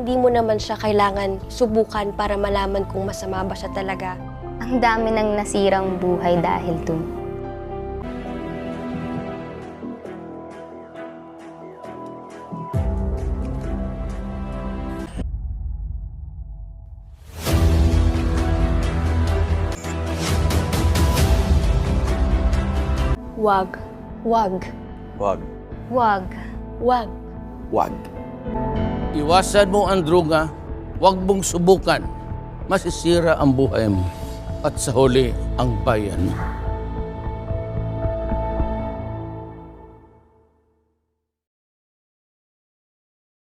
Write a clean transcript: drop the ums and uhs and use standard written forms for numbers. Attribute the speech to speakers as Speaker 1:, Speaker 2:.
Speaker 1: hindi mo naman siya kailangan subukan para malaman kung masama ba siya talaga.
Speaker 2: Ang dami ng nasirang buhay dahil dun.
Speaker 1: Wag. Wag.
Speaker 3: Wag.
Speaker 2: Wag.
Speaker 1: Wag.
Speaker 3: Wag.
Speaker 4: Iwasan mo ang droga, huwag mong subukan. Masisira ang buhay mo at sa huli ang bayan mo.